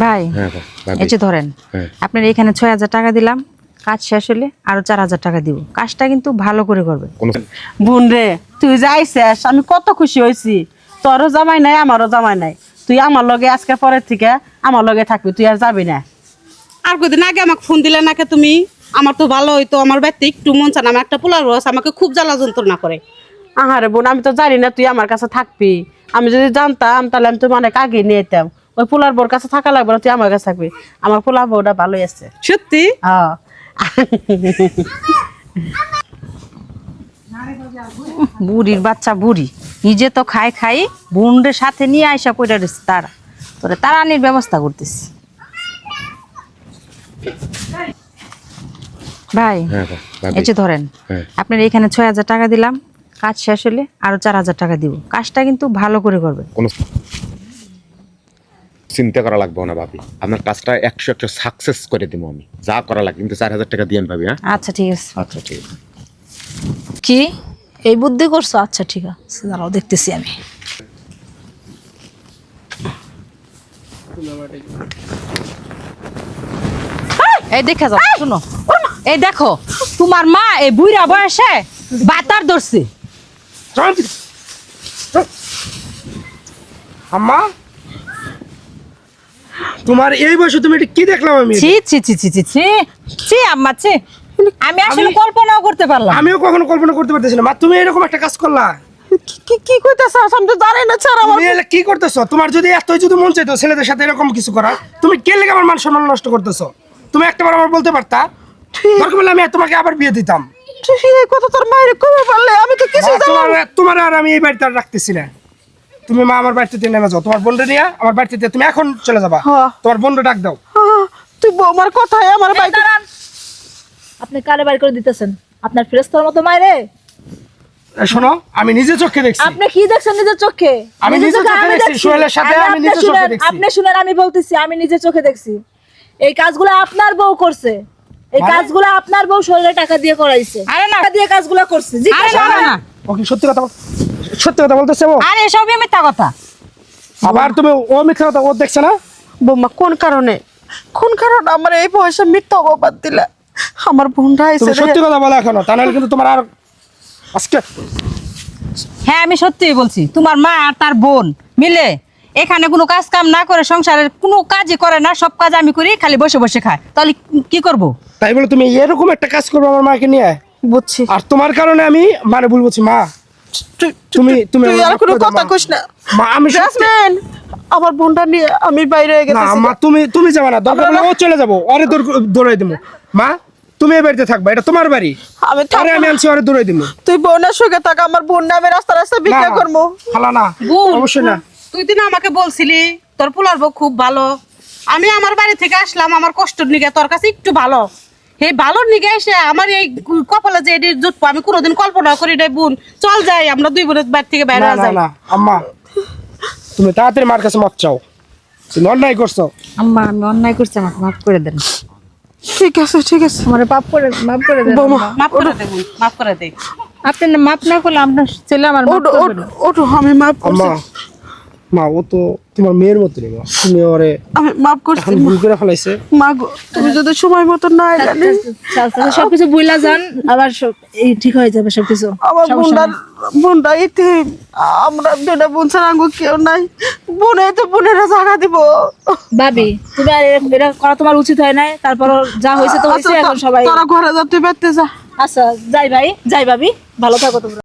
ভাই এই যে ধরেন আপনার এখানে ৬,০০০ টাকা দিলাম, কাজ শেষ হলে আরো ৪,০০০ টাকা দিব। কাজটা কিন্তু ভালো করে করবে। বোন রে, তুই যাইছিস, আমি কত খুশি হয়েছি। তোরও জামাই নাই, আমারও জামাই নাই। তুই আমার লগে আজকে পরের থেকে আমার লগে থাকবি, তুই আর যাবি না। আর কদিন আগে আমাকে ফোন দিলে নাকি তুমি? আমার তো ভালো হইতো, আমার বাড়িতে একটু মন চান, আমার একটা পোলার রস আমাকে খুব জ্বালা যন্ত্রণা করে। আহারে বোন, আমি তো জানি না তুই আমার কাছে থাকবি। আমি যদি জানতাম তাহলে আমি তোমার অনেক আগে নিয়ে যেতাম। ওই পোলার বোর কাছে থাকা লাগবে না, তুই আমার কাছে থাকবি। আমার পোলার বউটা ভালোই আছে। সত্যি? হ্যাঁ। বুড়ির বাচ্চা বুড়ি নিজে তো খাই খাই, বোনদের সাথে নিয়ে আইসা পড়ে রয়েছে। তোরা তাড়ানির ব্যবস্থা করতেছি। ভাই এই যে ধরেন আপনার এখানে ৬,০০০ টাকা দিলাম, কাজ শেষ হলে আরো ৪,০০০ টাকা দিব। কাজটা কিন্তু ভালো করে করবে। চিন্তা করা লাগবে না ভাবি, আপনার কাজটা ১০০ সাকসেস করে দিব আমি। যা করা লাগবে কিন্তু ৪,০০০ টাকা দিয়েন ভাবি। হ্যাঁ আচ্ছা ঠিক আছে। আচ্ছা ঠিক আছে। কি এই বুদ্ধি করছো? আচ্ছা ঠিক আছে, দাঁড়াও দেখতেছি আমি। এই দেখে যাও, শুনো, এই দেখো তোমার মা এই বুইরা বয়সে বাতার ধরছে। আম্মা, তোমার এই বয়সে তুমি এটা কি দেখলাম আমি? ছি ছি ছি ছি ছি ছি ছি আম্মা ছি, আমি আসলে কল্পনাও করতে পারলাম। আমিও কখনো কল্পনা করতে পারতেছি না মা, তুমি এরকম একটা কাজ করলা। কি কইতেছ? আমি তো জানি না ছাড়া। তুমি এলা কি করতেছো? তোমার যদি এতই যদি মন চাইতো ছেলেদের সাথে এরকম কিছু করা, তুমি কে লেগে আমার মান সম্মান নষ্ট করতেছো? তুমি একটাবার আমার বলতে পারতা, দরকার হলে আমি তোমাকে আবার বিয়ে দিতাম। এই কথা তোর মায়ের কবে বললে? আমি তো কিছু জানি না। তোমার আর আমি এই বাড়িতে আর রাখতেছি না। তুমি মা আমার বাড়িতে নেমে যাও, তোমার বোনটা নিয়ে আমার বাড়িতে তুমি এখন চলে যাবা। তোমার বোনটা ডাক দাও। তুই বৌমার কথায় আমার বাইক। আপনি কারে বাড়ি করে দিতেছেন? আপনার ফেরেশতার মতো মাইরে। শোনো, আমি নিজে চোখে দেখছি। আপনি কি দেখছেন নিজের চোখে? আমি নিজে চোখে দেখছি, সোহেলের সাথে আমি নিজে চোখে দেখছি। আপনি শুনেন, আমি বলতেছি আমি নিজে চোখে দেখছি। এই কাজগুলো আপনার বউ করছে। এই কাজগুলো আপনার বউ সোহেলের টাকা দিয়ে করাইছে। আরে না, টাকা দিয়ে কাজগুলো করছে। জিজ্ঞাসা আরে করেন। না, ও কি সত্যি কথা সত্যি কথা বলতেছে ও? আরে সবই মিথ্যা কথা। আবার তুমি ও মিথ্যা কথা ও দেখছে না? বৌমা কোন কারণে আমার এই বয়সে মিথ্যা অপবাদ দিলা? আমার বোনটা তুমি এসে সত্যি কথা বলো এখনো, তা নাহলে কিন্তু তোমার আর আজকে। হ্যাঁ আমি সত্যিই বলছি, তোমার মা আর তার বোন মিলে এখানে কোনো কাজ কাম না করে, সংসারের কোনো কাজই করে না, সব কাজ আমি করি, খালি বসে বসে খায়। তাহলে কি করব? তাই বলে তুমি এরকম একটা কাজ করবে আমার মাকে নিয়ে? বুঝছি। আর তোমার কারণে আমি মানে ভুল বলছি মা। তুমি তুমি তুই আর কোনো কথা কইস না মা। আমি জাসমিন, আমার বোনটা নিয়ে আমি বাইরে হয়ে না গেছি। মা, তুমি যাবে না, দরকার হলে ও চলে যাবো, ওরে দৌড়াই দেবো। মা তুমি এই বাড়িতে থাকবা, এটা তোমার বাড়ি। আমি আরে আমি আনছি, ওরে দৌড়াই দেবো। তুই বোনের সুখে থাক, আমার বোন না আমি রাস্তা রাস্তা ভিক্ষা করবো। খালা না, বোন, অবশ্যই না। তুই দিন আমাকে বলছিলি তোর পোলার বউ খুব ভালো। আমি আমার বাড়ি থেকে আসলাম আমার কষ্টের নিগে, তোর কাছে একটু ভালো। এই ভালোর নিগে এসে আমার এই কপালে যে এটি জুটবো আমি কোনোদিন কল্পনা করি নাই। বোন চল যাই, আমরা দুই বোনের বাড়ি থেকে বাইরে না না যাই। না আম্মা, তুমি তাড়াতাড়ি মার কাছে মাপ চাও, তুমি অন্যায় করছো। আম্মা আমি অন্যায় করছি, আমাকে মাফ করে দেন। ঠিক আছে ঠিক আছে, আমার মাফ করে দেন। মাফ করে দে বোন, মাফ করে দে। আপনি না মাফ না করলে আপনার ছেলে আমার মাফ করবে না। ওঠো, আমি মাফ করছি। আম্মা, মা ও তো তোমার মেয়ের মতনই মা, তুমি ওরে আমি মাফ করছি। এখন ভুল করে ফেলাইছে। মা গো, তুমি যদি সময় মতো না জানি, সবকিছু বুইলা যান, আবার সব এই ঠিক হয়ে যাবে সবকিছু। আমার বোনটা ইতি, আমরা দুটা বোন ছাড়া আঙ্গু কেউ নাই। বোনে তো বোনেরা জায়গা দিব। ভাবি তুমি আর এটা করা তোমার উচিত হয় না। তারপর যা হয়েছে তো হয়েছে, এখন সবাই তারা ঘরে যা, তুই বেড়তে যা। আচ্ছা যাই ভাই, যাই ভাবি, ভালো থাকো তোমরা।